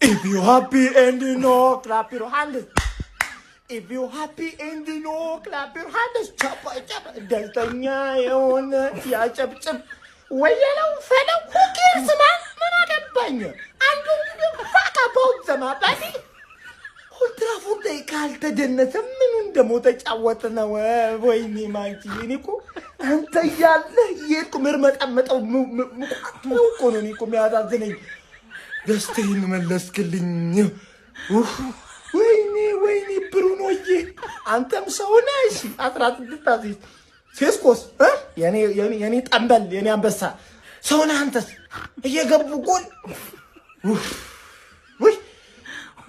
If you happy and you know, clap your hands. If you happy and you know, clap your hands. ደስተኛ የሆነ ያጨብጭብ ወየለው ፈለው who cares man? ምን አገባኝ? አንዱ fuck about them baby. ሁልትራፉን ላይ ካልተደነሰ ምን እንደሞተ ጫወት ነው ወይኔ ማንቺ እኔ እኮ አንተ ያለ የቁ ምርመጣመጣው እኮ ነው እኔ እኮ የሚያሳዝነኝ ደስተኝ መለስክልኝ ወይኔ ብሩኖዬ አንተም ሰው ነሽ 16 አዚዝ ፌስኮስ የኔ ጠንበል የኔ አንበሳ ሰው ነህ አንተስ እየገቡ ጎል ወይ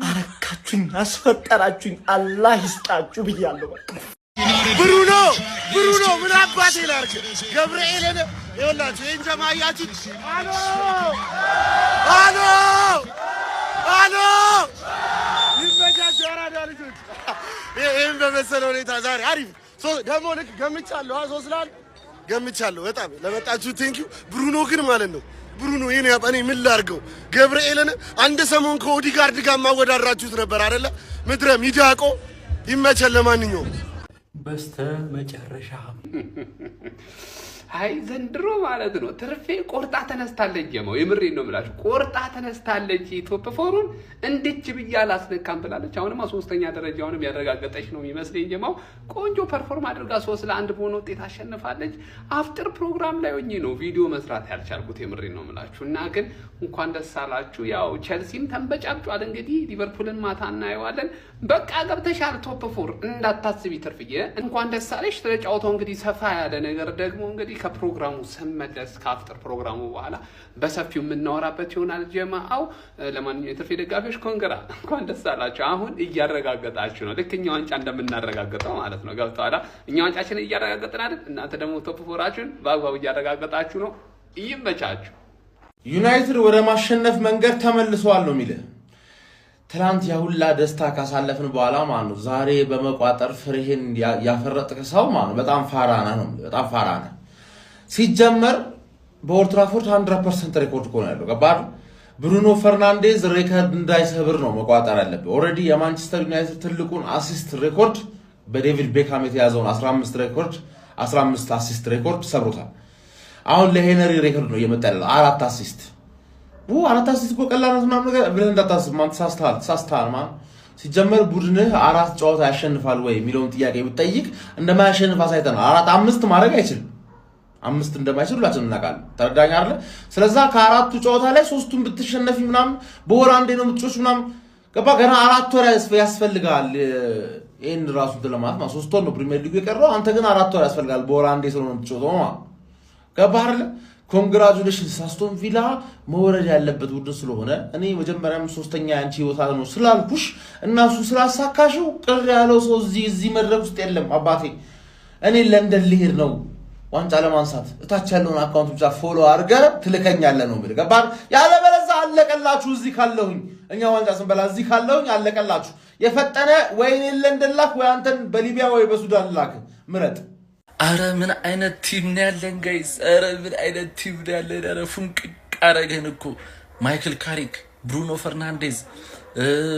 አረካችሁኝ አስፈጠራችሁኝ አላህ ይስጣችሁ ብያለሁ በቃ ብሩኖ ምን አባቴ ላርክ ገብርኤልን ይወላችሁ እንጀማያችሁ አሎ ይመጃጅ አራዳ ልጆች ይሄን በመሰለ ሁኔታ ዛሬ አሪፍ ደግሞ ልክ ገምቻለሁ አሶስላል ገምቻለሁ በጣም ለመጣችሁ ቴንኪው ብሩኖ ግን ማለት ነው ብሩኖ የኔ ያባኔ ምን ላርገው ገብርኤልን አንድ ሰሞን ከኦዲጋርድ ጋር ማወዳድራችሁት ነበር አይደለ ምድረ ሚዳቆ ይመቸል ለማንኛውም በስተ መጨረሻ አይ ዘንድሮ ማለት ነው ትርፌ ቆርጣ ተነስታለች ጀማው የምሬን ነው የምላችሁ ቆርጣ ተነስታለች ቶፕ ፎሩን እንድች ብያል አስነካም ብላለች አሁንማ ሶስተኛ ደረጃውንም ያረጋገጠች ነው የሚመስለኝ ጀማው ቆንጆ ፐርፎርም አድርጋ 3-1 በሆነ ውጤት አሸንፋለች አፍተር ፕሮግራም ላይ ሆኜ ነው ቪዲዮ መስራት ያልቻልኩት የምሬን ነው የምላችሁ እና ግን እንኳን ደስ አላችሁ ያው ቸልሲም ተንበጫጫል እንግዲህ ሊቨርፑልን ማታ እናየዋለን በቃ ገብተሻል ቶፕ ፎር እንዳታስቢ ትርፍዬ እንኳን ደስ አለሽ ተጫውተው እንግዲህ ሰፋ ያለ ነገር ደግሞ እንግዲህ ከፕሮግራሙ ሰመደስ ካፍተር ፕሮግራሙ በኋላ በሰፊው የምናወራበት ይሆናል ጀማአው ለማንኛውም የትርፌ ደጋፊዎች ኮንግራ እንኳን ደስ አላችሁ አሁን እያረጋገጣችሁ ነው ልክኛ ዋንጫ እንደምናረጋግጠው ማለት ነው ገብቷላ እኛ ዋንጫችንን እያረጋገጥን አይደል እናንተ ደግሞ ቶፕ ፎራችሁን በአግባቡ እያረጋገጣችሁ ነው ይመቻችሁ ዩናይትድ ወደ ማሸነፍ መንገድ ተመልሷል ነው የሚለው ትላንት ያሁላ ደስታ ካሳለፍን በኋላ ማለት ነው ዛሬ በመቋጠር ፍሬህን ያፈረጥከ ሰው ማለት ነው በጣም ፋራና ነው በጣም ፋራና ሲጀመር በኦልድ ትራፎርድ 100% ሪኮርድ ኮን ያለው ገባር ብሩኖ ፈርናንዴዝ ሬከርድ እንዳይሰብር ነው መቋጠር ያለበት ኦሬዲ የማንቸስተር ዩናይትድ ትልቁን አሲስት ሬኮርድ በዴቪድ ቤካም የተያዘውን 15 አሲስት ሬኮርድ ሰብሮታል አሁን ለሄነሪ ሬከርድ ነው እየመጣ ያለው 4 አሲስት አራት አሲስት እኮ ቀላል ነው ነገር ብለን እንዳታስብ ማን ተሳስተሃል ማን ሲጀመር ቡድንህ 4 ጨዋታ ያሸንፋል ወይ የሚለውን ጥያቄ ብትጠይቅ እንደማያሸንፍ አሳይተናል 4-5 ማድረግ አይችልም 5 እንደማይችል ሁላችንም እናውቃለን ተረዳኝ አይደል ስለዚህ ከአራቱ ጨዋታ ላይ 3ቱን ብትሸነፊ ምናምን በወር አንዴ ነው የምትጮች ምናምን ገባ ገና 4 ወር ያስፈልጋል ይሄን ራሱ ለማለት ነው 3 ወር ነው ፕሪሚየር ሊግ የቀረው አንተ ግን 4 ወር ያስፈልጋል በወር አንዴ ስለሆነ የምትጮተው ማለት ገባ አይደል ኮንግራቹሌሽንስ አስቶን ቪላ መወረድ ያለበት ቡድን ስለሆነ እኔ መጀመሪያም ሶስተኛ ያንቺ ህይወት ነው ስላልኩሽ እናሱ ስላሳካሽው ቅር ያለው ሰው እዚህ መድረክ ውስጥ የለም አባቴ እኔ ለንደን ልሄድ ነው ዋንጫ ለማንሳት እታች ያለውን አካውንት ብቻ ፎሎ አድርገ ትልከኛለህ ነው ማለት ገባር ያለ በለዛ አለቀላችሁ እዚህ ካለሁኝ እኛ ዋንጫ ስንበላ እዚህ ካለሁኝ አለቀላችሁ የፈጠነ ወይኔ ለንደን ላክ ወይ አንተን በሊቢያ ወይ በሱዳን ላክ ምረጥ አረ ምን አይነት ቲም ነው ያለን ጋይስ አረ ምን አይነት ቲም ነው ያለን አረ ፉንቅቅ አረገን እኮ ማይክል ካሪክ ብሩኖ ፈርናንዴዝ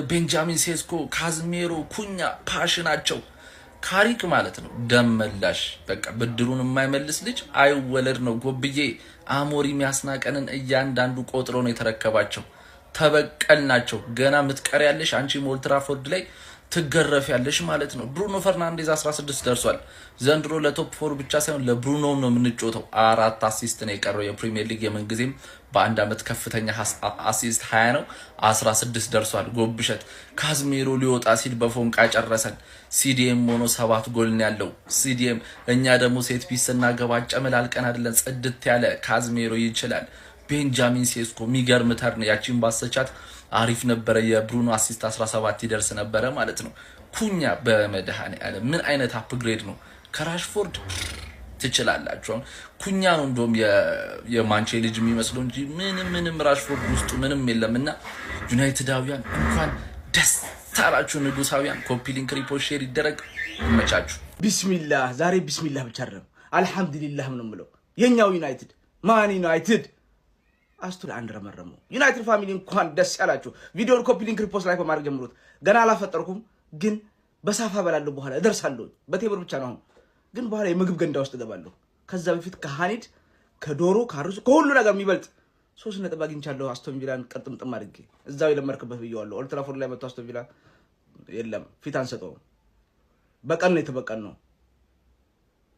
ቤንጃሚን ሴስኮ ካዝሜሮ ኩኛ ፓሽናቸው ካሪክ ማለት ነው ደመላሽ በቃ ብድሩን የማይመልስ ልጅ አይወለድ ነው ጎብዬ አሞሪም ያስናቀንን እያንዳንዱ ቆጥሮ ነው የተረከባቸው ተበቀልናቸው ገና ምትቀር ያለሽ አንቺ ኦልድ ትራፎርድ ላይ ትገረፍ ያለሽ ማለት ነው ብሩኖ ፈርናንዴዝ 16 ደርሷል ዘንድሮ ለቶፕ 4 ብቻ ሳይሆን ለብሩኖ ነው የምንጮተው 4 አሲስት ነው የቀረው የፕሪሚየር ሊግ የመንግዜም በአንድ አመት ከፍተኛ አሲስት 20 ነው 16 ደርሷል ጎብሸት ካዝሜሮ ሊወጣ ሲል በፎንቃ ጨረሰን ሲዲኤም ሆኖ 7 ጎል ነው ያለው ሲዲኤም እኛ ደግሞ ሴት ፒስና ገባ ጨመላልቀን አይደለም ጽድት ያለ ካዝሜሮ ይችላል ቤንጃሚን ሴስኮ ሚገርም ተርን ያቺን ባሰቻት አሪፍ ነበር የብሩኖ አሲስት 17 ይደርስ ነበር ማለት ነው ኩኛ በመድሃኔ አለ ምን አይነት አፕግሬድ ነው ከራሽፎርድ ትችላላችሁ ኩኛ ነው እንደውም የማንቼ ልጅ የሚመስለው እንጂ ምንም ራሽፎርድ ውስጡ ምንም የለምና ዩናይትዳውያን እንኳን ደስ ታላችሁ ንጉሳውያን ኮፒ ሊንክ ሪፖርት ሼር ይደረግ ይመቻችሁ ቢስሚላህ ዛሬ ቢስሚላህ ብቻ አይደለም አልহামዱሊላህ ምን ምለው የኛው ዩናይትድ ማን ዩናይትድ አስቱን አንድ ረመረሙ። ዩናይትድ ፋሚሊ እንኳን ደስ ያላችሁ። ቪዲዮን ኮፒ ሊንክ ሪፖስት ላይ በማድረግ ጀምሩት። ገና አላፈጠርኩም ግን በሳፋ በላለሁ በኋላ እደርሳለሁ። በቴብር ብቻ ነው አሁን ግን በኋላ የምግብ ገንዳ ውስጥ እገባለሁ። ከዛ በፊት ከሃኒድ ከዶሮ ካሩስ ከሁሉ ነገር የሚበልጥ 3 ነጥብ አግኝቻለሁ። አስቶን ቪላን ቅርጥምጥም አድርጌ እዛው የለመርክበት ብየዋለሁ። ኦልድ ትራፎርድ ላይ መጥቶ አስቶን ቪላ የለም ፊት አንሰጠው በቀን ነው የተበቀን ነው።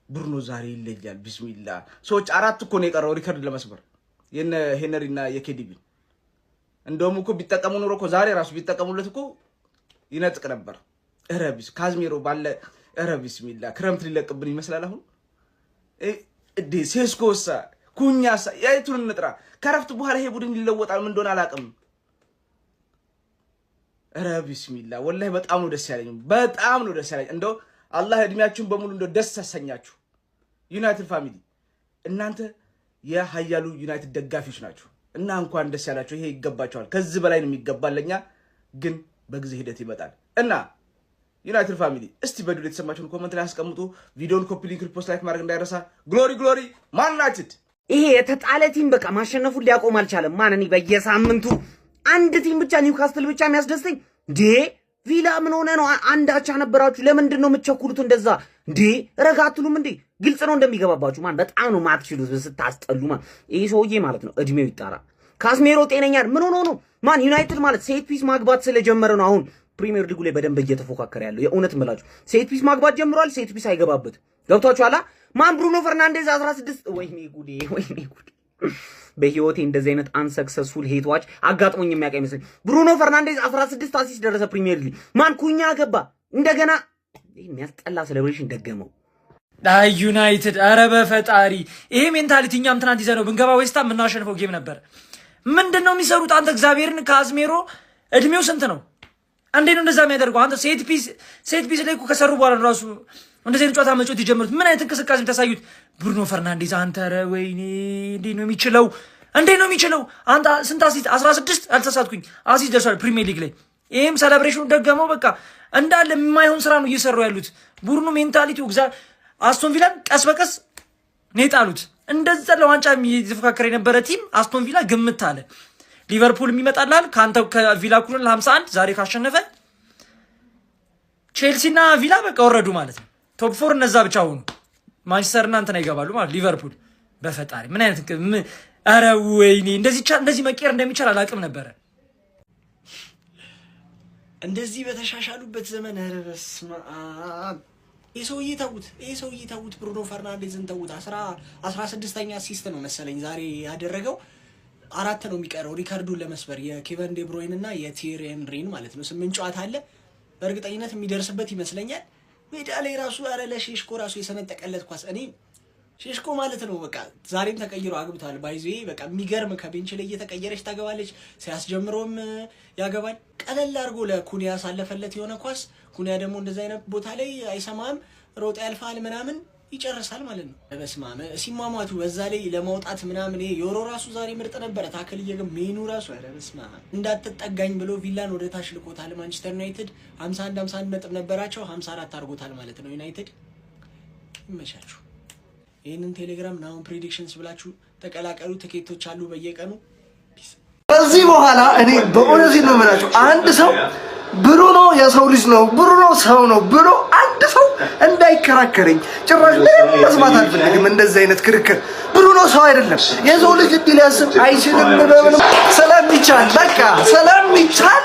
ብሩኖ ዛሬ ይለያል። ቢስሚላ ሰዎች 4 እኮ ነው የቀረው ሪከርድ ለመስበር የነ ሄነሪና የኬዲቢ እንደውም እኮ ቢጠቀሙ ኖሮ እኮ ዛሬ ራሱ ቢጠቀሙለት እኮ ይነጥቅ ነበር። ረቢስ ካዝሜሮ ባለ ቢስሚላ ክረምት ሊለቅብን ይመስላል። አሁን ሴስኮሳ ኩኛሳ ያይቱን እንጥራ ከረፍት በኋላ ይሄ ቡድን ሊለወጣል ምን እንደሆነ አላውቅም። ቢስሚላ ወላሂ በጣም ነው ደስ ያለኝ። እንደው አላህ እድሜያችሁን በሙሉ እንደው ደስ ያሰኛችሁ ዩናይትድ ፋሚሊ። እናንተ የሀያሉ ዩናይትድ ደጋፊዎች ናችሁ እና እንኳን ደስ ያላችሁ። ይሄ ይገባችኋል። ከዚህ በላይ ነው የሚገባለኛ ግን በጊዜ ሂደት ይመጣል እና ዩናይትድ ፋሚሊ እስቲ በዱል የተሰማችሁን ኮሜንት ላይ አስቀምጡ። ቪዲዮን ኮፒ ሊንክ ሪፖስት ላይክ ማድረግ እንዳይረሳ። ግሎሪ ማን ዩናይትድ። ይሄ የተጣለ ቲም በቃ ማሸነፉን ሊያቆም አልቻለም። ማን እኔ በየሳምንቱ አንድ ቲም ብቻ ኒውካስትል ብቻ የሚያስደስተኝ እንዴ ቪላ ምን ሆነ ነው? አንድ አቻ ነበራችሁ። ለምንድን ነው የምትቸኩሉት እንደዛ እንዴ? ረጋ አትሉም እንዴ? ግልጽ ነው እንደሚገባባችሁ። ማን በጣም ነው ማትችሉት ስታስጠሉ። ማን ይሄ ሰውዬ ማለት ነው እድሜው ይጣራ። ካስሜሮ ጤነኛ ምን ሆኖ ነው? ማን ዩናይትድ ማለት ሴት ፒስ ማግባት ስለጀመረ ነው አሁን ፕሪሚየር ሊጉ ላይ በደንብ እየተፎካከረ ያለው። የእውነት ምላችሁ ሴት ፒስ ማግባት ጀምሯል። ሴት ፒስ አይገባበት ገብቷችኋል? ማን ብሩኖ ፈርናንዴዝ 16 ወይኔ ጉዴ። በህይወቴ እንደዚህ አይነት አንሰክሰስፉል ሄትዋች አጋጥሞኝ የሚያውቅ አይመስለኝ። ብሩኖ ፈርናንዴዝ 16 አሲስት ደረሰ ፕሪሚየር ሊግ። ማን ኩኛ ገባ እንደገና የሚያስጠላ ሴሌብሬሽን ደገመው። አይ ዩናይትድ አረ በፈጣሪ ይሄ ሜንታሊቲ እኛም ትናንት ይዘነው ብንገባ ዌስታም የምናሸንፈው ጌም ነበር። ምንድነው የሚሰሩት? አንተ እግዚአብሔርን ካዝሜሮ እድሜው ስንት ነው? አንዴ ነው እንደዛ የሚያደርገው። አንተ ሴት ፒስ ላይ እኮ ከሰሩ በኋላ ራሱ እንደዚህ አይነት ጨዋታ መጮት የጀመሩት ምን አይነት እንቅስቃሴ ታሳዩት? ብሩኖ ፈርናንዴዝ አንተ ኧረ ወይኔ እንዴት ነው የሚችለው? አንተ ስንት አሲስት 16 አልተሳሳትኩኝ አሲስት ደርሷል ፕሪሚየር ሊግ ላይ። ይሄም ሴሌብሬሽኑ ደገመው። በቃ እንዳለ የማይሆን ስራ ነው እየሰሩ ያሉት። ብሩኖ ሜንታሊቲው አስቶን ቪላን ቀስ በቀስ ነው የጣሉት። እንደዛ ለዋንጫ የሚፎካከር የነበረ ቲም አስቶን ቪላ ግምት አለ። ሊቨርፑል የሚመጣላል ካንተ ከቪላ ኩልን 51 ዛሬ ካሸነፈ ቼልሲና ቪላ በቃ ወረዱ ማለት ነው። ቶፕ 4 እነዛ ብቻ ሆኑ። ማንቸስተር እና እንትና ይገባሉ ማለት ሊቨርፑል። በፈጣሪ ምን አይነት አረ ወይኔ እንደዚህ መቀየር እንደሚቻል አላውቅም ነበረ። እንደዚህ በተሻሻሉበት ዘመን አረ በስመ አብ። ይሄ ሰውዬ ተውት፣ ብሩኖ ፈርናንዴዝን ተውት። 16ኛ አሲስት ነው መሰለኝ ዛሬ ያደረገው። 4 ነው የሚቀረው ሪካርዱን ለመስበር የኬቨን ዴ ብሮይን እና የቲየሪ ሄንሪን ማለት ነው። 8 ጨዋታ አለ በእርግጠኝነት የሚደርስበት ይመስለኛል። ሜዳ ላይ ራሱ አረ ለሼሽኮ ራሱ የሰነጠቀለት ኳስ እኔ ሼሽኮ ማለት ነው በቃ ዛሬም ተቀይሮ አግብቷል። ባይዜ በቃ የሚገርም ከቤንች ላይ እየተቀየረች ታገባለች። ሲያስጀምሮም ያገባል። ቀለል አድርጎ ለኩኒያ ያሳለፈለት የሆነ ኳስ። ኩኒያ ደግሞ እንደዛ አይነት ቦታ ላይ አይሰማም፣ ሮጥ ያልፋል ምናምን ይጨርሳል ማለት ነው። በስማም ሲማማቱ በዛ ላይ ለማውጣት ምናምን ይሄ ዮሮ ራሱ ዛሬ ምርጥ ነበረ። ታከል እየገም ሜኑ ራሱ አረ በስማም እንዳትጠጋኝ ብሎ ቪላን ወደ ታች ልቆታል። ማንቸስተር ዩናይትድ 51 ነጥብ ነበራቸው 54 አድርጎታል ማለት ነው። ዩናይትድ ይመቻችሁ። ይሄንን ቴሌግራም ናውን ፕሬዲክሽንስ ብላችሁ ተቀላቀሉ። ትኬቶች አሉ በየቀኑ። ከዚህ በኋላ እኔ በእውነት ነው የምላችሁ አንድ ሰው ብሩኖ የሰው ልጅ ነው ብሩኖ ሰው ነው ብሎ አንድ ሰው እንዳይከራከረኝ ጭራሽ መስማት አልፈልግም። እንደዚህ አይነት ክርክር ብሩኖ ሰው አይደለም የሰው ልጅ እንዲህ ሊያስብ አይችልም። በምንም ስለሚቻል በቃ ስለምንችል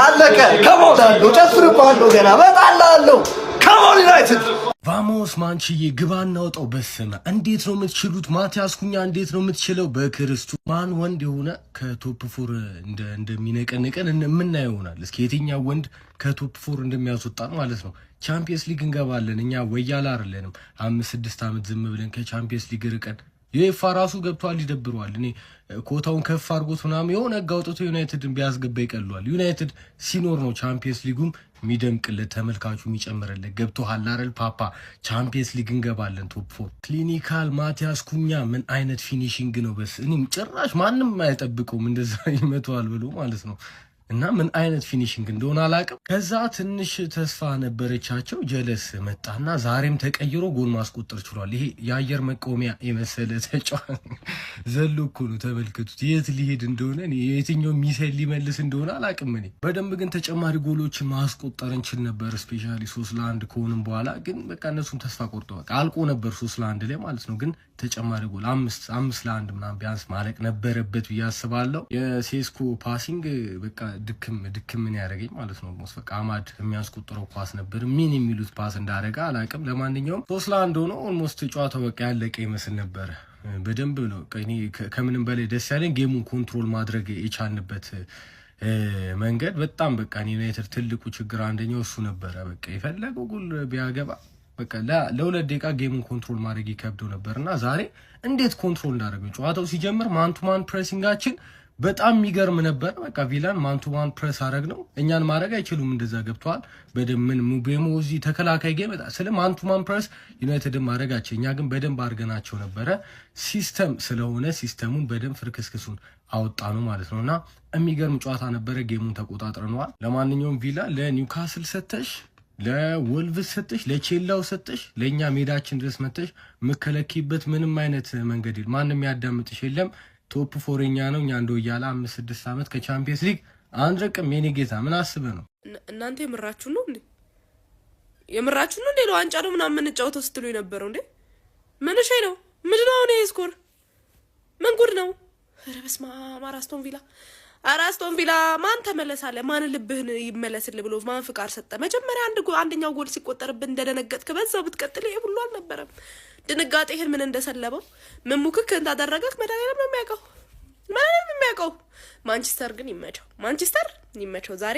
አለቀ። ከሞዳለሁ ጨፍርባለሁ ገና በጣላለሁ። ከሞን ዩናይትድ ቫሞስ ማንችዬ ግባ እናውጣው። በስመ እንዴት ነው የምትችሉት? ማቲያስ ኩኛ እንዴት ነው የምትችለው? በክርስቱ ማን ወንድ የሆነ ከቶፕ 4 እንደሚነቀንቀን የምናየው ይሆናል። እስኪ የትኛው ወንድ ከቶፕ 4 እንደሚያስወጣን ማለት ነው። ቻምፒየንስ ሊግ እንገባለን እኛ ወያላ አይደለንም። 5-6 ዓመት ዝም ብለን ከቻምፒየንስ ሊግ ርቀን ዩኤፋ ራሱ ገብቷል። ይደብረዋል። እኔ ኮታውን ከፍ አድርጎት ምናምን የሆነ ህግ አውጥቶ ዩናይትድን ቢያስገባ ይቀሏል። ዩናይትድ ሲኖር ነው ቻምፒየንስ ሊጉም የሚደምቅለት ተመልካቹ የሚጨምርለት። ገብቶሃል አይደል ፓፓ? ቻምፒየንስ ሊግ እንገባለን ቶፕ 4። ክሊኒካል ማቲያስ ኩኛ ምን አይነት ፊኒሺንግ ነው! በስ እኔም ጭራሽ ማንም አይጠብቀውም እንደዛ ይመቷል ብሎ ማለት ነው። እና ምን አይነት ፊኒሽንግ እንደሆነ አላውቅም። ከዛ ትንሽ ተስፋ ነበረቻቸው። ጀለስ መጣና ዛሬም ተቀይሮ ጎል ማስቆጠር ችሏል። ይሄ የአየር መቆሚያ የመሰለ ተጫዋች ዘሎ እኮ ነው። ተመልከቱት የት ሊሄድ እንደሆነ፣ የትኛው ሚሳይል ሊመልስ እንደሆነ አላውቅም። እኔ በደንብ ግን ተጨማሪ ጎሎችን ማስቆጠር እንችል ነበር፣ ስፔሻሊ 3-1 ከሆንም በኋላ ግን በቃ እነሱም ተስፋ ቆርጠው በቃ አልቆ ነበር 3-1 ላይ ማለት ነው። ግን ተጨማሪ ጎል 5-1 ምናምን ቢያንስ ማለቅ ነበረበት ብዬ አስባለሁ። የሴስኮ ፓሲንግ በቃ ድክም ምን ያደረገኝ ማለት ነው። ሞስ በቃ አማድ የሚያስቆጥረው ኳስ ነበር። ምን የሚሉት ፓስ እንዳደረገ አላውቅም። ለማንኛውም 3-1 ሆኖ ኦልሞስት ጨዋታው በቃ ያለቀ ይመስል ነበር። በደንብ ነው እኔ ከምንም በላይ ደስ ያለኝ ጌሙን ኮንትሮል ማድረግ የቻልንበት መንገድ በጣም በቃ ዩናይትድ ትልቁ ችግር አንደኛው እሱ ነበረ። በቃ የፈለገው ጎል ቢያገባ በቃ ለ2 ደቂቃ ጌሙን ኮንትሮል ማድረግ ይከብደው ነበርና ዛሬ እንዴት ኮንትሮል እንዳደረገው ጨዋታው ሲጀምር ማን ቱ ማን ፕሬሲንጋችን በጣም የሚገርም ነበር። በቃ ቪላን ማን ቱ ማን ፕሬስ አረግ ነው እኛን ማድረግ አይችሉም። እንደዛ ገብቷል። በደምን ሙቤሞ እዚህ ተከላካይ ጌም ስለ ማን ቱ ማን ፕሬስ ዩናይትድ ማድረጋቸው እኛ ግን በደንብ አድርገናቸው ነበረ። ሲስተም ስለሆነ ሲስተሙን በደንብ ፍርክስክሱን አወጣ ነው ማለት ነውና የሚገርም ጨዋታ ነበረ። ጌሙን ተቆጣጥረናል። ለማንኛውም ቪላ ለኒውካስል ሰተሽ፣ ለወልቭስ ሰተሽ፣ ለቼላው ሰተሽ፣ ለኛ ሜዳችን ድረስ መተሽ መከለኪበት ምንም አይነት መንገድ ማንንም ያዳምጥሽ የለም። ቶፕ 4ኛ ነው እኛ እንደው ያለ 5-6 አመት ከቻምፒየንስ ሊግ አንድረቅም። የኔ ጌታ ምን አስበህ ነው እናንተ? የምራችሁ ነው እንዴ? የምራችሁ ነው እንዴ? ለዋንጫ ነው ምናምን እንጫወተው ስትሉ የነበረው እንዴ? ምን እሺ ነው? ምንድነው ነው ስኮር? ምን ጉድ ነው? ኧረ በስመ አብ! አራስቶን ቪላ ማን ተመለሳለ? ማን ልብህን ይመለስልህ ብሎ ማን ፍቃድ ሰጠ? መጀመሪያ አንደኛው ጎል ሲቆጠርብህ እንደደነገጥክ በዛው ብትቀጥል ይሄ ሁሉ አልነበረም። ድንጋጤህን ምን እንደሰለበው ምን ሙክክ እንዳደረገክ መድኃኒዓለም ነው የሚያውቀው። ማንቸስተር ግን ይመቸው።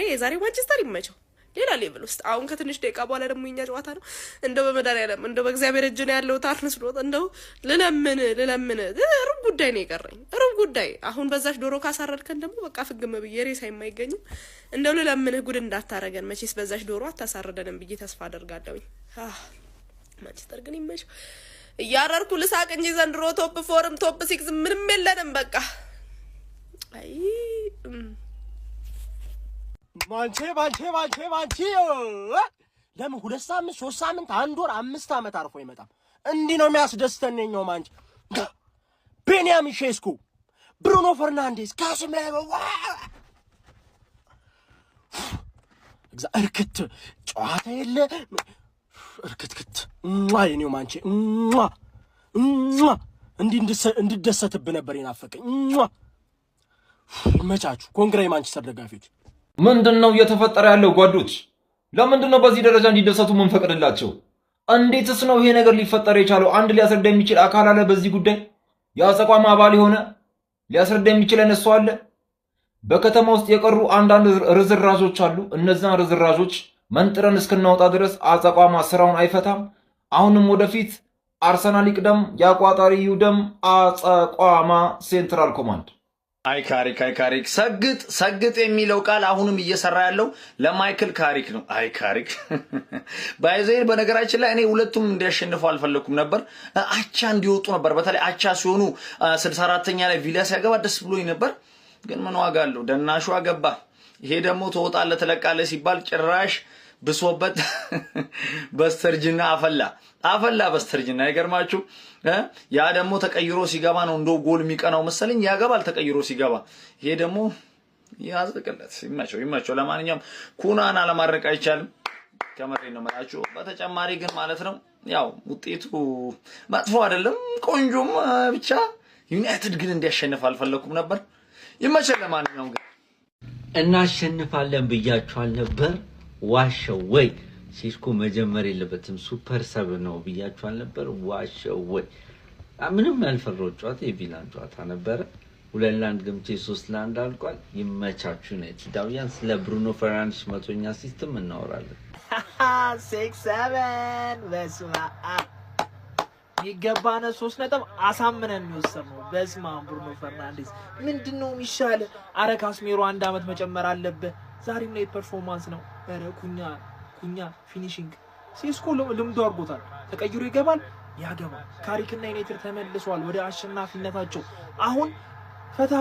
የዛሬ ማንቸስተር ይመቸው። ሌላ ሌቭል ውስጥ አሁን ከትንሽ ደቂቃ በኋላ ደግሞ የኛ ጨዋታ ነው። እንደው በመድኃኒዓለም እንደው በእግዚአብሔር እጅ ነው ያለው። ታርንስ ብሎት እንደው ልለምን ሩብ ጉዳይ ነው የቀረኝ። ሩብ ጉዳይ አሁን በዛሽ ዶሮ ካሳረድከን ደግሞ በቃ ፍግም ብዬ ሬሳ የማይገኝም። እንደው ልለምንህ ጉድ እንዳታረገን መቼስ በዛሽ ዶሮ አታሳረደንም ብዬ ተስፋ አደርጋለሁኝ። ማንቸስተር ግን ይመቸው። እያረርኩ ልሳቅ እንጂ ዘንድሮ ቶፕ 4ም ቶፕ 6 ምንም የለንም። በቃ አይ ማንቼ ለምን 2 ሳምንት 3 ሳምንት 1 ወር 5 አመት አርፎ ይመጣም? እንዲህ ነው የሚያስደስተን ነው ማንቼ። ቤንያሚን ሼስኮ፣ ብሩኖ ፈርናንዴዝ፣ ካስሜሮ እርክት ጨዋታ የለ እርክትክት ነው ማንቼ እንድደሰትብህ ነበር የናፈቀኝ። ይመቻችሁ። ኮንግራ የማንቸስተር ደጋፊዎች። ምንድነው እየተፈጠረ ያለው ጓዶች? ለምንድነው በዚህ ደረጃ እንዲደሰቱ ምን ፈቅድላቸው? እንዴትስ ነው ይሄ ነገር ሊፈጠር የቻለው? አንድ ሊያስረዳ የሚችል አካል አለ በዚህ ጉዳይ? የአቋም አባል የሆነ ሊያስረዳ የሚችል እነሱ አለ? በከተማ ውስጥ የቀሩ አንዳንድ ርዝራዦች አሉ። እነዛን ርዝራዦች መንጥረን እስክናወጣ ድረስ አቋም ስራውን አይፈታም። አሁንም ወደፊት አርሰናል ይቅደም፣ ያቋጣሪ ይውደም፣ አቋማ ሴንትራል ኮማንድ። አይካሪክ ሰግጥ የሚለው ቃል አሁንም እየሰራ ያለው ለማይክል ካሪክ ነው። አይካሪክ ባይዘይር በነገራችን ላይ እኔ ሁለቱም እንዲያሸንፉ አልፈለኩም ነበር። አቻ እንዲወጡ ነበር። በተለይ አቻ ሲሆኑ 64ኛ ላይ ቪላ ሲያገባ ደስ ብሎኝ ነበር። ግን ምን ዋጋ አለው? ደናሹ አገባ። ይሄ ደግሞ ተወጣለ ተለቃለ ሲባል ጭራሽ ብሶበት በስተርጅና አፈላ በስተርጅና። ይገርማችሁ ያ ደግሞ ተቀይሮ ሲገባ ነው እንደው ጎል የሚቀናው መሰለኝ። ያገባል ተቀይሮ ሲገባ። ይሄ ደግሞ ያዘቀለት ይመቸው። ለማንኛውም ኩናና ለማድረቅ አይቻልም። ከመሬ ነው መጣችሁ። በተጨማሪ ግን ማለት ነው ያው ውጤቱ መጥፎ አይደለም፣ ቆንጆም ብቻ ዩናይትድ ግን እንዲያሸንፍ አልፈለኩም ነበር። ይመቸው። ለማንኛውም ግን እናሸንፋለን ብያችኋል ነበር። ዋሸው ወይ? ሴስኮ መጀመር የለበትም ሱፐር ሰብ ነው ብያችኋል ነበር። ዋሸው ወይ? ምንም ያልፈራው ጨዋታ የቪላን ጨዋታ ነበረ። 2-1 ገምቼ 3-1 አልቋል። ይመቻችሁ ዩናይትዳውያን። ስለ ብሩኖ ፈርናንዴዝ 100ኛ ሲስተም እናወራለን። 6-7 በስማ ይገባነ 3 ነጥብ አሳምነን የሚወሰነው በስማ ብሩኖ ፈርናንዴዝ ምንድነው የሚሻለ? አረ ካስሜሮ 1 አመት መጨመር አለበት። ዛሬም ላይ ፐርፎርማንስ ነው። አረ ኩኛ ፊኒሺንግ ሴስኮ ልምዱ አድርጎታል። ተቀይሮ ይገባል ያገባል። ካሪክና ዩናይትድ ተመልሷል ወደ አሸናፊነታቸው። አሁን ፈታ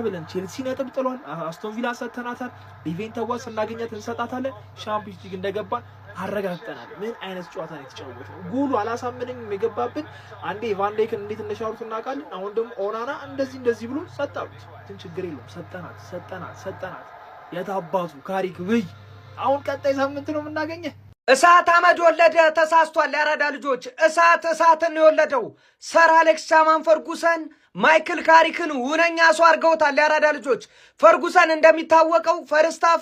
ብለን ቼልሲ ነጥብ ጥሏል። አስቶን ቪላ ሰተናታል። ሊቬንተዋስ እናገኛት እንሰጣታለን። ሻምፒዮንስ ሊግ እንደገባን አረጋግጠናል። ምን አይነት ጨዋታ ነው የተጫወተው? ጎሉ አላሳምነኝም የገባብን። አንዴ ቫን ዳይክን እንዴት እንደሻሩት እናውቃለን። አሁን ደግሞ ኦናና እንደዚህ ብሎ ሰጣሉት። ግን ችግር የለውም ሰጠናት። የታባቱ ካሪክ ብይ። አሁን ቀጣይ ሳምንት ነው የምናገኘህ። እሳት አመድ ወለደ። ተሳስቷል። ያራዳ ልጆች እሳትን የወለደው ሰር አሌክስ ሳማን ፈርጉሰን ማይክል ካሪክን ሁነኛ ሰው አድርገውታል። ያራዳ ልጆች ፈርጉሰን እንደሚታወቀው ፈርስታፍ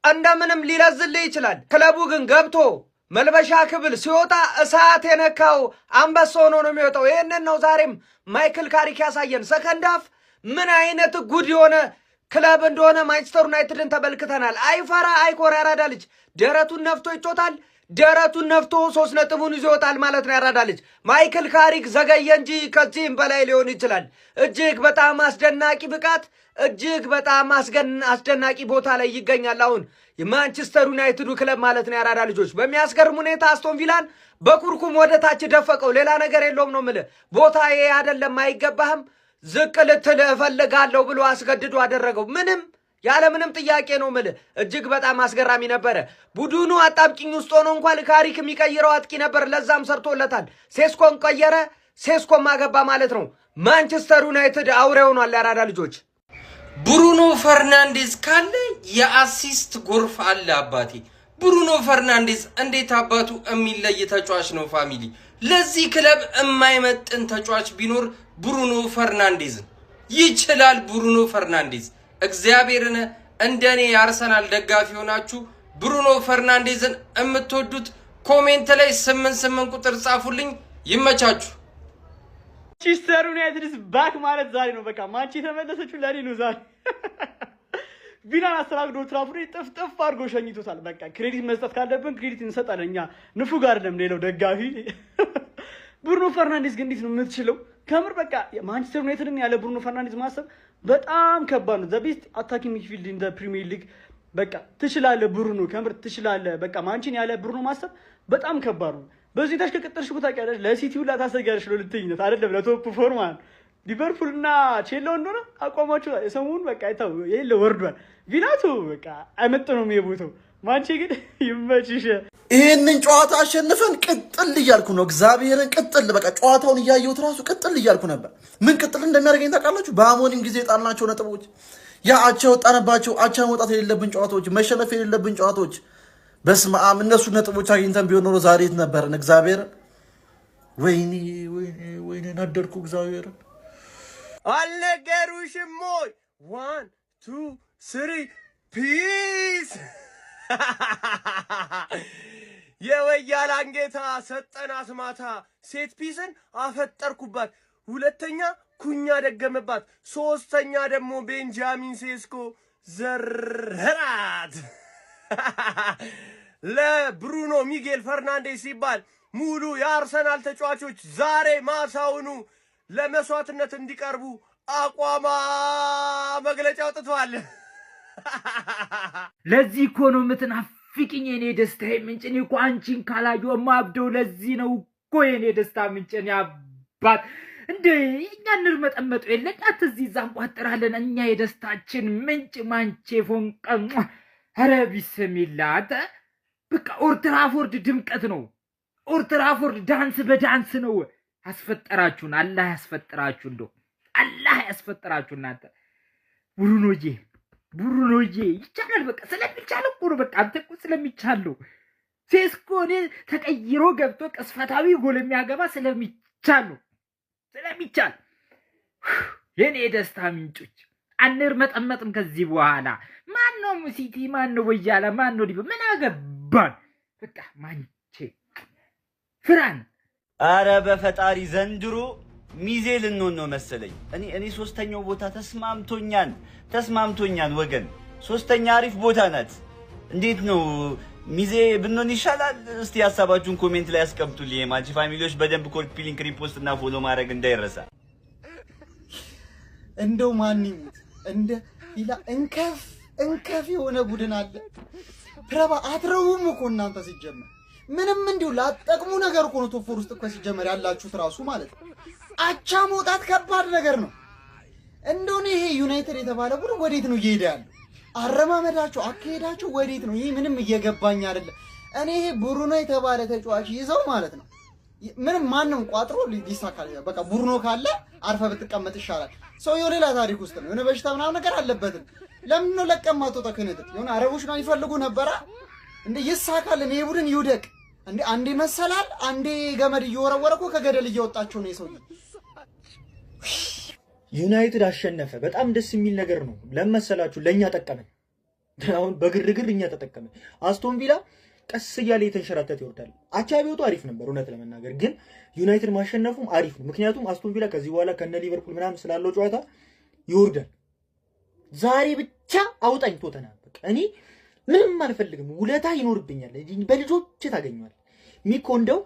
እንደምንም ሊለዝልህ ይችላል። ክለቡ ግን ገብቶ መልበሻ ክብል ሲወጣ እሳት የነካው አንበሳ ሆኖ ነው የሚወጣው። ይህንን ነው ዛሬም ማይክል ካሪክ ያሳየን። ሰከንድ ሃፍ ምን አይነት ጉድ የሆነ ክለብ እንደሆነ ማንቸስተር ዩናይትድን ተመልክተናል። አይፈራ አይኮራ ያራዳ ልጅ ደረቱን ነፍቶ ይጮታል። ደረቱን ነፍቶ 3 ነጥቡን ይዞ ይወጣል ማለት ነው። ያራዳ ልጅ ማይክል ካሪክ ዘገየ እንጂ ከዚህም በላይ ሊሆን ይችላል። እጅግ በጣም አስደናቂ ብቃት፣ እጅግ በጣም አስደናቂ ቦታ ላይ ይገኛል አሁን የማንቸስተር ዩናይትዱ ክለብ ማለት ነው። ያራዳ ልጆች በሚያስገርም ሁኔታ አስቶን ቪላን በኩርኩም ወደ ታች ደፈቀው። ሌላ ነገር የለውም ነው የምልህ። ቦታዬ አይደለም አይገባህም፣ ዝቅ ልትል እፈልጋለሁ ብሎ አስገድዶ አደረገው። ያለምንም ጥያቄ ነው የምልህ። እጅግ በጣም አስገራሚ ነበረ። ቡድኑ አጣብቂኝ ውስጥ ሆኖ እንኳን ካሪክ የሚቀይረው አጥቂ ነበር። ለዛም ሰርቶለታል። ሴስኮን ቀየረ፣ ሴስኮን ማገባ ማለት ነው። ማንቸስተር ዩናይትድ አውሬ ሆኗል። ያራዳ ልጆች ብሩኖ ፈርናንዴዝ ካለ የአሲስት ጎርፍ አለ አባቴ። ብሩኖ ፈርናንዴዝ እንዴት አባቱ የሚለይ ተጫዋች ነው ፋሚሊ። ለዚህ ክለብ የማይመጥን ተጫዋች ቢኖር ብሩኖ ፈርናንዴዝ ይችላል። ብሩኖ ፈርናንዴዝ እግዚአብሔርን እንደኔ የአርሰናል ደጋፊ ሆናችሁ ብሩኖ ፈርናንዴዝን የምትወዱት ኮሜንት ላይ 88 ቁጥር ጻፉልኝ። ይመቻችሁ። ማንቸስተር ዩናይትድ ባክ ማለት ዛሬ ነው። በቃ ማንቺ ተመለሰችው ለኔ ነው ዛሬ። ቪላን አስተናግዶ ትራፍሪ ጥፍጥፍ አድርጎ ሸኝቶታል። በቃ ክሬዲት መስጠት ካለብን ክሬዲት እንሰጣለን እኛ ንፉግ አይደለም ሌላው ደጋፊ። ብሩኖ ፈርናንዴዝ ግን እንዴት ነው የምትችለው? ከምር በቃ ማንቸስተር ዩናይትድን ያለ ብሩኖ ፈርናንዴዝ ማሰብ በጣም ከባድ ነው። ዘ ቤስት አታኪንግ ሚድፊልድ ኢን ዘ ፕሪሚየር ሊግ። በቃ ትችላለህ ብሩኖ፣ ከምር ትችላለህ። በቃ ማንቺን ያለ ብሩኖ ማሰብ በጣም ከባድ ነው። በዚህ ታሽ ከቀጠርሽ ቦታ ቀያለሽ ለሲቲ ሁላ ታሰጋለሽ ለሁለተኝነት አይደለም ለቶፕ ፎር ማለት ሊቨርፑል እና ቼልሲ እንደሆነ አቋማቸው ሰሞኑን በቃ አይታው የለ ወርዷል። ቪላቱ በቃ አይመጥነውም የቦታው። ማንቺ ግን ይመችሽ። ይሄንን ጨዋታ አሸንፈን ቅጥል እያልኩ ነው። እግዚአብሔርን ቅጥል በቃ ጨዋታውን እያየሁት ራሱ ቅጥል እያልኩ ነበር። ምን ቅጥል እንደሚያደርገኝ ታውቃላችሁ? በአሞኒም ጊዜ የጣልናቸው ነጥቦች፣ ያ አቻ ወጣንባቸው፣ አቻ መውጣት የሌለብን ጨዋታዎች፣ መሸነፍ የሌለብን ጨዋታዎች፣ በስመ አብ እነሱ ነጥቦች አግኝተን ቢሆን ኖሮ ዛሬ የት ነበርን? እግዚአብሔርን ወይኔ ናደድኩ። እግዚአብሔርን አልነገሩሽም ወይ? 1 2 3 ፒስ የወያላን ጌታ ሰጠናት ማታ። ሴት ፒስን አፈጠርኩባት፣ ሁለተኛ ኩኛ ደገመባት፣ ሶስተኛ ደግሞ ቤንጃሚን ሴስኮ ዘረራት። ለብሩኖ ሚጌል ፈርናንዴዝ ሲባል ሙሉ የአርሰናል ተጫዋቾች ዛሬ ማሳውኑ ለመስዋዕትነት እንዲቀርቡ አቋማ መግለጫ አውጥተዋል። ለዚህ እኮ ነው የምትናፍቂኝ የኔ ደስታ ምንጭ። እኔ እኮ አንቺን ካላየሁ ማብደው። ለዚህ ነው እኮ የኔ ደስታ ምንጭ። እኔ አባት እንደ እኛ እንርመጠመጡ የለን እዚህ እዛ እንቋጥራለን። እኛ የደስታችን ምንጭ ማንቼ ፎንቀን። ኧረ ቢስሚላህ አንተ በቃ ኦልትራፎርድ ድምቀት ነው። ኦልትራፎርድ ዳንስ በዳንስ ነው። አስፈጠራችሁን። አላህ ያስፈጠራችሁ። እንደው አላህ ያስፈጠራችሁ እናንተ ብሩኖዬ ይቻላል። በቃ ስለሚቻል እኮ ነው። በቃ አንተ እኮ ስለሚቻለው ሴስኮ እኔ ተቀይሮ ገብቶ ቅስፈታዊ ጎል የሚያገባ ስለሚቻል የኔ የደስታ ምንጮች አንርመጠመጥም ከዚህ በኋላ። ማን ነው ሲቲ? ማን ነው ወያላ? ማን ነው ዲበ? ምን አገባን? በቃ ማንቼ ፍራን። አረ በፈጣሪ ዘንድሮ ሚዜ ልንሆን ነው መሰለኝ። እኔ ሶስተኛው ቦታ ተስማምቶኛል ወገን። ሶስተኛ አሪፍ ቦታ ናት። እንዴት ነው ሚዜ ብንሆን ይሻላል? እስቲ ሀሳባችሁን ኮሜንት ላይ አስቀምጡልኝ። የማንቺ ፋሚሊዎች በደንብ ኮፒ ሊንክ፣ ሪፖስት እና ፎሎ ማድረግ እንዳይረሳ። እንደው ማንኝት እንደ ሌላ እንከፍ የሆነ ቡድን አለ። ፕረባ አትረውም እኮ እናንተ ሲጀመር ምንም እንዲሁ ላጠቅሙ ነገር እኮ ነው። ቶፎር ውስጥ እኮ ሲጀመር ያላችሁት ራሱ ማለት ነው። አቻ መውጣት ከባድ ነገር ነው። እንደሆነ ይሄ ዩናይትድ የተባለ ቡድን ወዴት ነው እየሄደ ያለው? አረማመዳቸው አካሄዳቸው ወዴት ነው? ይሄ ምንም እየገባኝ አይደለም። እኔ ይሄ ብሩኖ የተባለ ተጫዋች ይዘው ማለት ነው ምንም ማንም ቋጥሮ ሊሳካል። በቃ ብሩኖ ካለ አርፈ ብትቀመጥ ይሻላል። ሰውየው ሌላ ታሪክ ውስጥ ነው። የሆነ በሽታ ምናምን ነገር አለበትም። ለምን ነው ለቀማቶ ተከነተ? የሆነ አረቦች ነው ይፈልጉ ነበር እንዴ? ይሳካል። እኔ ቡድን ይውደቅ እንዴ? አንዴ መሰላል አንዴ ገመድ እየወረወረኮ ከገደል እየወጣቸው ነው የሰውዬ። ዩናይትድ አሸነፈ። በጣም ደስ የሚል ነገር ነው። ለመሰላችሁ ለኛ ጠቀመን። አሁን በግርግር እኛ ተጠቀመን። አስቶን ቪላ ቀስ እያለ የተንሸራተተ ይወርዳል። አቻ ቢወጡ አሪፍ ነበር እውነት ለመናገር ግን ዩናይትድ ማሸነፉም አሪፍ ነው። ምክንያቱም አስቶን ቪላ ከዚህ በኋላ ከነ ሊቨርፑል ምናምን ስላለው ጨዋታ ይወርዳል። ዛሬ ብቻ አውጣኝ ቶተናም። በቃ እኔ ምንም አልፈልግም። ውለታ ይኖርብኛል። በልጆች ታገኛል ሚኮ እንደው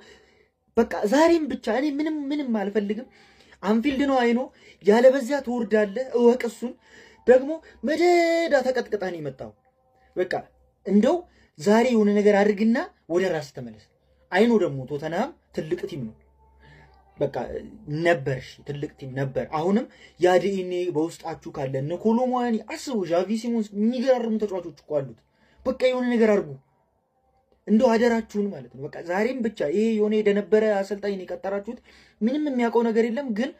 በቃ ዛሬም ብቻ እኔ ምንም አልፈልግም። አንፊልድ ነው አይኖ ያለ በዚያ ትወርዳለህ። እወቅ እሱን ደግሞ መደዳ ተቀጥቅጣን የመጣው በቃ እንደው ዛሬ የሆነ ነገር አድርግና ወደ ራስ ተመለስ። አይኖ ደግሞ ቶተናም ትልቅ ቲም ነው። በቃ ነበር ትልቅ ቲም ነበር። አሁንም ያ ዲኤንኤ በውስጣችሁ ካለ ንኮሎሞያኒ አስቡ፣ ዣቪ ሲሞንስ የሚገራርሙ ተጫዋቾች እኮ አሉት። በቃ የሆነ ነገር አድርጉ እንደው አደራችሁን ማለት ነው። በቃ ዛሬም ብቻ ይሄ የሆነ የደነበረ አሰልጣኝ ነው የቀጠራችሁት። ምንም የሚያውቀው ነገር የለም ግን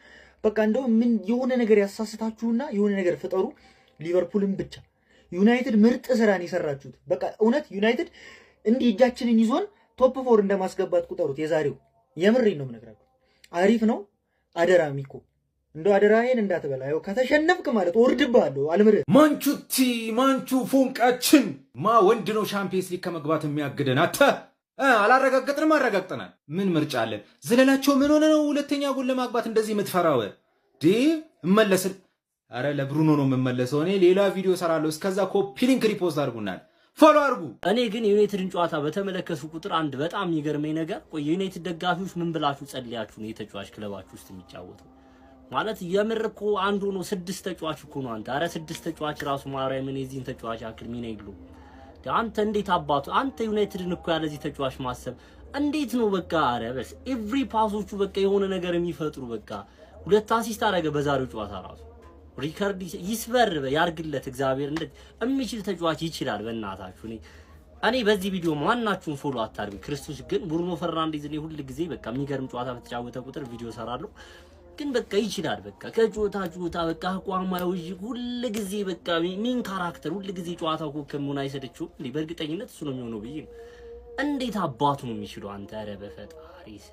በቃ እንደው ምን የሆነ ነገር ያሳስታችሁና የሆነ ነገር ፍጠሩ። ሊቨርፑልም ብቻ ዩናይትድ ምርጥ ስራን የሰራችሁት። በቃ እውነት ዩናይትድ እንዲህ እጃችንን ይዞን ቶፕ 4 እንደማስገባት ቁጠሩት። የዛሬው የምሬን ነው የምነግራችሁ። አሪፍ ነው። አደራ ሚኮ እንደው አደራዬን እንዳትበላ። ያው ከተሸነፍክ ማለት ወርድብሃለሁ አልምርህ። ማንቹ ፎንቃችን ወንድ ነው ሻምፒየንስ ሊግ ከመግባት የሚያግደን። አላረጋገጥንም፣ አረጋግጠናል። ምን ምርጫ አለን? ዘለላቸው ምን ሆነ ነው ሁለተኛ ጎል ለማግባት እንደዚህ የምትፈራው? እመለስን። አረ ለብሩኖ ነው የምመለሰው። እኔ ሌላ ቪዲዮ ሰራለሁ። እስከዛ ኮፒ ሊንክ ሪፖስት አድርጉናል፣ ፎሎ አድርጉ። እኔ ግን የዩናይትድን ጨዋታ በተመለከቱ ቁጥር አንድ በጣም የሚገርመኝ ነገር የዩናይትድ ደጋፊዎች ምን ብላችሁ ጸልያችሁ ነው የተጫዋች ክለባችሁ ውስጥ የሚጫወተው? ማለት የምር እኮ አንዱ ነው 6 ተጫዋች እኮ ነው አንተ። አረ 6 ተጫዋች ራሱ ማርያምን የዚህን ተጫዋች አክል ሚና ይሉ አንተ እንዴት አባቱ አንተ ዩናይትድን እኮ ያለዚህ ተጫዋች ማሰብ እንዴት ነው? በቃ አረ በስ ኤቭሪ ፓሶቹ በቃ የሆነ ነገር የሚፈጥሩ በቃ 2 አሲስት አረገ በዛሬው ጨዋታ ራሱ ሪካርድ ይስበር ያርግለት እግዚአብሔር። እንዴ የሚችል ተጫዋች ይችላል። በእናታችሁ እኔ በዚህ ቪዲዮ ማናችሁን ፎሎ አታርጉ። ክርስቶስ ግን ብሩኖ ፈርናንዴዝ እኔ ሁሉ ጊዜ በቃ የሚገርም ጨዋታ በተጫወተ ቁጥር ቪዲዮ ሰራለሁ። ግን በቃ ይችላል። በቃ ከጨዋታ በቃ አቋማው ሁሉ ጊዜ በቃ ሚን ካራክተር ሁሉ ጊዜ ጨዋታው ኮከሙን አይሰደችው እንዴ? በእርግጠኝነት እሱ ነው የሚሆነው ብዬ ነው። እንዴት አባቱ ነው የሚችለው አንተ? ኧረ በፈጣሪስ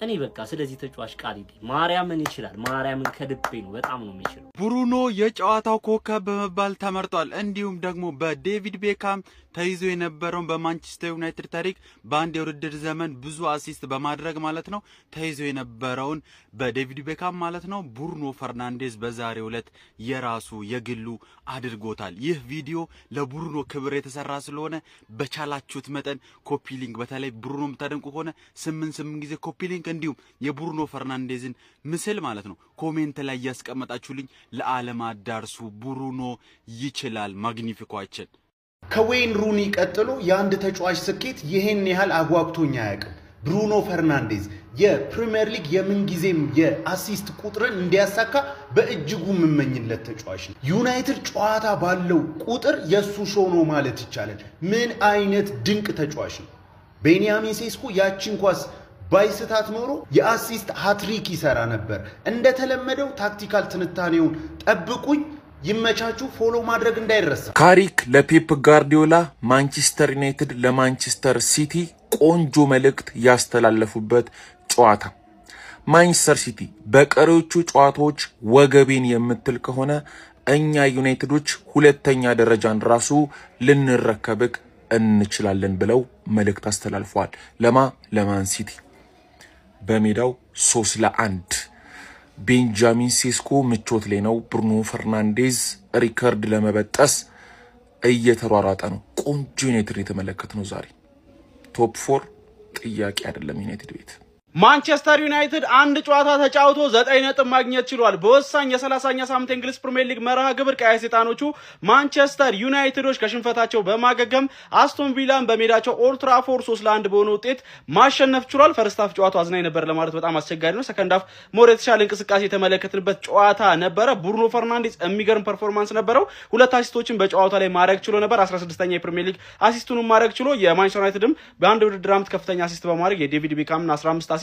እኔ በቃ ስለዚህ ተጫዋች ቃል ማርያምን ይችላል። ማርያምን ከልቤ ነው በጣም ነው የሚችለው። ብሩኖ የጨዋታው ኮከብ በመባል ተመርጧል። እንዲሁም ደግሞ በዴቪድ ቤካም ተይዞ የነበረውን በማንቸስተር ዩናይትድ ታሪክ በአንድ የውድድር ዘመን ብዙ አሲስት በማድረግ ማለት ነው ተይዞ የነበረውን በዴቪድ ቤካም ማለት ነው ብሩኖ ፈርናንዴዝ በዛሬው ዕለት የራሱ የግሉ አድርጎታል። ይህ ቪዲዮ ለብሩኖ ክብር የተሰራ ስለሆነ በቻላችሁት መጠን ኮፒ ሊንክ፣ በተለይ ብሩኖ የምታደንቁ ከሆነ 8 ጊዜ ኮፒ ሊንክ እንዲሁም የብሩኖ ፈርናንዴዝን ምስል ማለት ነው ኮሜንት ላይ ያስቀመጣችሁልኝ ለዓለም አዳርሱ። ብሩኖ ይችላል። ማግኒፊኳችን ከዌይን ሩኒ ቀጥሎ የአንድ ተጫዋች ስኬት ይሄን ያህል አጓግቶኝ አያውቅም። ብሩኖ ፈርናንዴዝ የፕሪሚየር ሊግ የምንጊዜም የአሲስት ቁጥርን እንዲያሳካ በእጅጉ የምመኝለት ተጫዋች ነው። ዩናይትድ ጨዋታ ባለው ቁጥር የሱ ሾው ነው ማለት ይቻላል። ምን አይነት ድንቅ ተጫዋች ነው! ቤንያሚን ሴስኮ ያቺን ኳስ ባይስታት ኖሮ የአሲስት ሃትሪክ ይሰራ ነበር። እንደተለመደው ታክቲካል ትንታኔውን ጠብቁኝ። ይመቻችሁ። ፎሎ ማድረግ እንዳይረሳ። ካሪክ ለፔፕ ጋርዲዮላ፣ ማንቸስተር ዩናይትድ ለማንቸስተር ሲቲ ቆንጆ መልእክት ያስተላለፉበት ጨዋታ። ማንቸስተር ሲቲ በቀሪዎቹ ጨዋታዎች ወገቤን የምትል ከሆነ እኛ ዩናይትዶች ሁለተኛ ደረጃን ራሱ ልንረከብክ እንችላለን ብለው መልእክት አስተላልፈዋል። ለማን ሲቲ በሜዳው 3-1 ቤንጃሚን ሴስኮ ምቾት ላይ ነው። ብሩኖ ፈርናንዴዝ ሪከርድ ለመበጠስ እየተሯሯጠ ነው። ቆንጆ ዩናይትድ የተመለከት ነው ዛሬ። ቶፕ 4 ጥያቄ አይደለም ዩናይትድ ቤት ማንቸስተር ዩናይትድ አንድ ጨዋታ ተጫውቶ 9 ነጥብ ማግኘት ችሏል። በወሳኝ የ30ኛ ሳምንት እንግሊዝ ፕሪሚየር ሊግ መርሃ ግብር ቀይ ሰይጣኖቹ ማንቸስተር ዩናይትዶች ከሽንፈታቸው በማገገም አስቶን ቪላን በሜዳቸው ኦልድ ትራፎርድ 3-1 በሆነ ውጤት ማሸነፍ ችሏል። ፈርስት ሃፍ ጨዋታው አዝናኝ ነበር ለማለት በጣም አስቸጋሪ ነው። ሰከንድ ሃፍ ሞር የተሻለ እንቅስቃሴ የተመለከትንበት ጨዋታ ነበረ። ብሩኖ ፈርናንዴዝ የሚገርም ፐርፎርማንስ ነበረው። 2 አሲስቶችን በጨዋታው ላይ ማድረግ ችሎ ነበር። 16ኛ የፕሪሚየር ሊግ አሲስቱን ማድረግ ችሎ የማንቸስተር ዩናይትድም በአንድ ውድድር ዓመት ከፍተኛ አሲስት በማድረግ የዴቪድ ቤካምን 15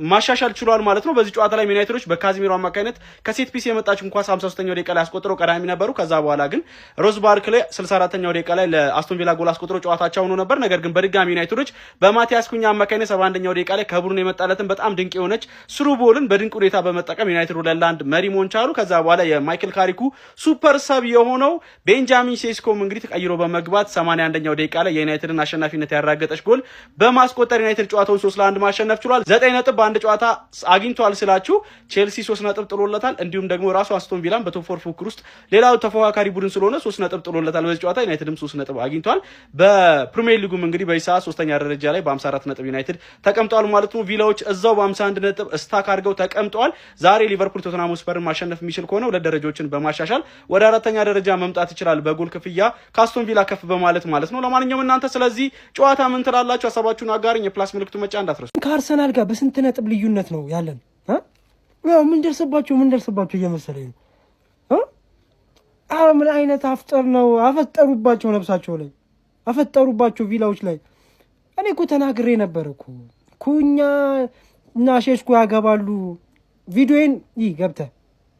ማሻሻል ችሏል ማለት ነው። በዚህ ጨዋታ ላይ ዩናይትዶች በካዚሚሮ አማካይነት ከሴት ፒስ የመጣችውን ኳስ 53ኛው ደቂቃ ላይ አስቆጥረው ቀዳሚ ነበሩ። ከዛ በኋላ ግን ሮዝ ባርክሌ 64ኛው ደቂቃ ላይ ለአስቶን ቪላ ጎል አስቆጥረው ጨዋታቸው ሆኖ ነበር። ነገር ግን በድጋሚ ዩናይትዶች በማቲያስ ኩኛ አማካይነት 71ኛው ደቂቃ ላይ ከብሩኖ የመጣለትን በጣም ድንቅ የሆነች ስሩ ቦልን በድንቅ ሁኔታ በመጠቀም ዩናይትድ 2-1 መሪ መሆን ቻሉ። ከዛ በኋላ የማይክል ካሪኩ ሱፐር ሰብ የሆነው ቤንጃሚን ሴስኮም እንግዲህ ተቀይሮ በመግባት 81ኛው ደቂቃ ላይ የዩናይትድን አሸናፊነት ያረጋገጠች ጎል በማስቆጠር ዩናይትድ ጨዋታውን 3-1 ማሸነፍ ችሏል። 9 ነጥብ በአንድ ጨዋታ አግኝቷል ስላችሁ ቼልሲ 3 ነጥብ ጥሎለታል። እንዲሁም ደግሞ ራሱ አስቶን ቪላን በቶፕ 4 ፉክክር ውስጥ ሌላው ተፎካካሪ ቡድን ስለሆነ 3 ነጥብ ጥሎለታል በዚህ ጨዋታ። ዩናይትድም 3 ነጥብ አግኝቷል። በፕሪሚየር ሊጉም እንግዲህ በኢሳ 3ኛ ደረጃ ላይ በ54 ነጥብ ዩናይትድ ተቀምጧል ማለት ነው። ቪላዎች እዛው በ51 ነጥብ ስታክ አድርገው ተቀምጠዋል። ዛሬ ሊቨርፑል ቶተንሃም ስፐርን ማሸነፍ የሚችል ከሆነ 2 ደረጃዎችን በማሻሻል ወደ 4ኛ ደረጃ መምጣት ይችላል በጎል ክፍያ ካስቶን ቪላ ከፍ በማለት ማለት ነው። ለማንኛውም እናንተ ስለዚህ ጨዋታ ምን ትላላችሁ? ሀሳባችሁን አጋሩኝ። የፕላስ ምልክቱ መጫ እንዳትረሱ። ከአርሰናል ጋር በስንት ነጥብ ልዩነት ነው ያለን? ያው ምን ደርሰባቸው እየመሰለኝ ነው። ምን አይነት አፍጠር ነው አፈጠሩባቸው፣ ነፍሳቸው ላይ አፈጠሩባቸው ቪላዎች ላይ። እኔ እኮ ተናግሬ ነበር እኮ ኩኛ እና ሼሽኮ ያገባሉ። ቪዲዮን ገብተህ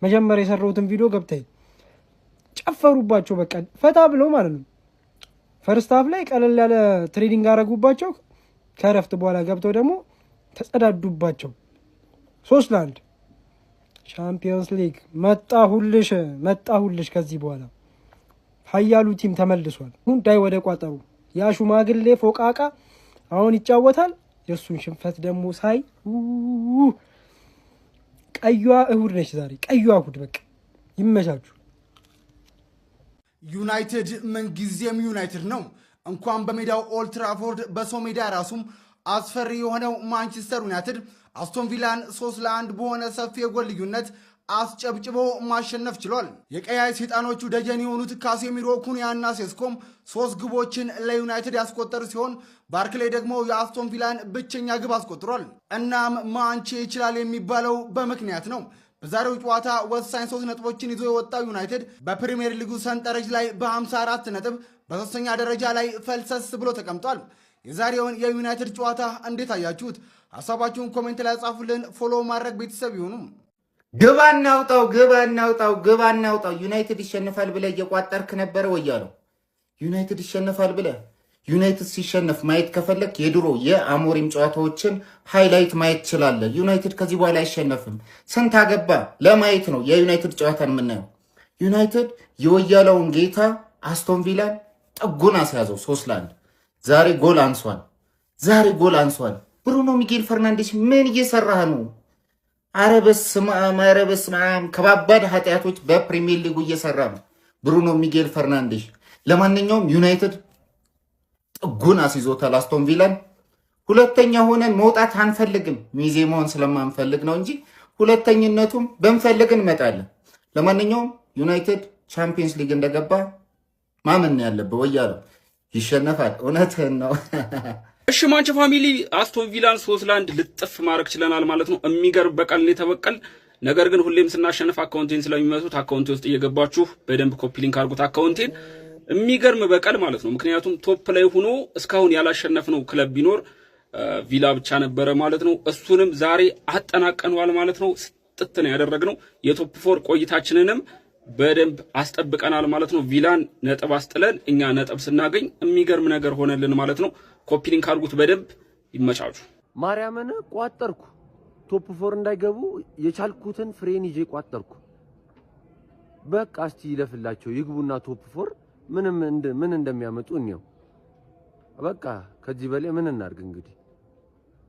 መጀመሪያ የሰራሁትን ቪዲዮ ገብተህ ጨፈሩባቸው። በቃ ፈታ ብለው ማለት ነው። ፈርስት ሃፍ ላይ ቀለል ያለ ትሬዲንግ አረጉባቸው። ከረፍት በኋላ ገብተው ደግሞ ተጸዳዱባቸው። 3-1 ቻምፒየንስ ሊግ መጣሁልሽ። ከዚህ በኋላ ሀያሉ ቲም ተመልሷል። ጉዳይ ወደ ቋጠሩ ያ ሽማግሌ ፎቃቃ አሁን ይጫወታል። የእሱን ሽንፈት ደግሞ ሳይ ቀዩዋ እሁድ ነች ዛሬ። ቀዩዋ እሁድ በቃ ይመቻችሁ። ዩናይትድ ምንጊዜም ዩናይትድ ነው። እንኳን በሜዳው ኦልድ ትራፎርድ በሰው ሜዳ ራሱም አስፈሪ የሆነው ማንቸስተር ዩናይትድ አስቶን ቪላን 3-1 በሆነ ሰፊ የጎል ልዩነት አስጨብጭቦ ማሸነፍ ችሏል። የቀያይ ሰይጣኖቹ ደጀን የሆኑት ካሴሚሮ፣ ኩኒያና ሴስኮም 3 ግቦችን ለዩናይትድ ያስቆጠሩ ሲሆን ባርክሌ ደግሞ የአስቶን ቪላን ብቸኛ ግብ አስቆጥሯል። እናም ማንቼ ይችላል የሚባለው በምክንያት ነው። በዛሬው ጨዋታ ወሳኝ 3 ነጥቦችን ይዞ የወጣው ዩናይትድ በፕሪሚየር ሊጉ ሰንጠረዥ ላይ በ54 ነጥብ በ3ኛ ደረጃ ላይ ፈልሰስ ብሎ ተቀምጧል። የዛሬውን የዩናይትድ ጨዋታ እንዴት አያችሁት? ሀሳባችሁን ኮሜንት ላይ ጻፉልን። ፎሎ ማድረግ ቤተሰብ ይሁኑ። ግባ እናውጣው። ዩናይትድ ይሸነፋል ብለህ እየቋጠርክ ነበረ ወያለው። ዩናይትድ ይሸነፋል ብለህ ዩናይትድ ሲሸነፍ ማየት ከፈለክ የድሮ የአሞሪም ጨዋታዎችን ሃይላይት ማየት ትችላለህ። ዩናይትድ ከዚህ በኋላ አይሸነፍም። ስንት አገባ ለማየት ነው የዩናይትድ ጨዋታን የምናየው። ዩናይትድ የወያለውን ጌታ አስቶን ቪላን ጥጉን አስያዘው 3-1። ዛሬ ጎል አንሷል። ብሩኖ ሚጌል ፈርናንዴስ ምን እየሰራህ ነው? ኧረ በስመ አብ ከባባድ ኃጢአቶች በፕሪሚየር ሊጉ እየሰራ ነው ብሩኖ ሚጌል ፈርናንዴስ። ለማንኛውም ዩናይትድ ጥጉን አስይዞታል አስቶን ቪላን። ሁለተኛ ሆነን መውጣት አንፈልግም፣ ሚዜ መሆን ስለማንፈልግ ነው እንጂ ሁለተኝነቱም በንፈልግ እንመጣለን። ለማንኛውም ዩናይትድ ቻምፒየንስ ሊግ እንደገባ ማመን ያለበት ወያለው ይሸነፋል። እውነትህን ነው። እሺ ማንቸ ፋሚሊ አስቶን ቪላን 3-1 ልጥፍ ማድረግ ችለናል ማለት ነው። የሚገርም በቀል ነው የተበቀል። ነገር ግን ሁሌም ስናሸንፍ አካውንቴን ስለሚመቱት አካውንቴ ውስጥ እየገባችሁ በደንብ ኮፒ ሊንክ አድርጉት አካውንቴን። የሚገርም በቀል ማለት ነው። ምክንያቱም ቶፕ ላይ ሆኖ እስካሁን ያላሸነፍነው ክለብ ቢኖር ቪላ ብቻ ነበረ ማለት ነው። እሱንም ዛሬ አጠናቀነዋል ማለት ነው። ስጥት ነው ያደረግነው። የቶፕ 4 ቆይታችንንም በደንብ አስጠብቀናል ማለት ነው። ቪላን ነጥብ አስጥለን እኛ ነጥብ ስናገኝ የሚገርም ነገር ሆነልን ማለት ነው። ኮፒ ሊንክ አድርጉት በደንብ ይመቻቹ። ማርያምን ቋጠርኩ። ቶፕ 4 እንዳይገቡ የቻልኩትን ፍሬን ይዤ ቋጠርኩ። በቃ እስቲ ይለፍላቸው ይግቡና ቶፕ 4 ምን እንደሚያመጡ እንየው። በቃ ከዚህ በላይ ምን እናድርግ እንግዲህ።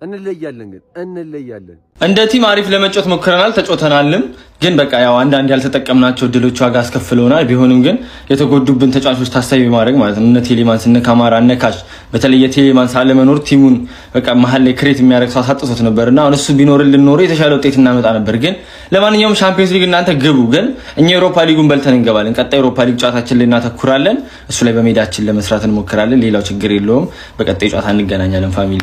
እንለያለን ግን እንለያለን። እንደ ቲም አሪፍ ለመጫወት ሞክረናል፣ ተጫውተናልም። ግን በቃ ያው አንዳንድ ያልተጠቀምናቸው እድሎች ዋጋ አስከፍለውናል። ቢሆንም ግን የተጎዱብን ተጫዋቾች ታሳቢ ማድረግ ማለት ነው እነ ቴሌማንስ እነ ካማራ እነ ካሽ በተለይ ቴሌማንስ አለመኖር ቲሙን በቃ መሀል ላይ ክሬት የሚያደርግ ሰው አሳጥቶት ነበርና አሁን እሱ ቢኖርልን ኖሮ የተሻለ ውጤት እናመጣ ነበር። ግን ለማንኛውም ቻምፒየንስ ሊግ እናንተ ግቡ፣ ግን እኛ ዩሮፓ ሊጉን በልተን እንገባለን። ቀጣይ ዩሮፓ ሊግ ጨዋታችን ላይ እናተኩራለን። እሱ ላይ በሜዳችን ለመስራት እንሞክራለን። ሌላው ችግር የለውም። በቀጣይ ጨዋታ እንገናኛለን ፋሚሊ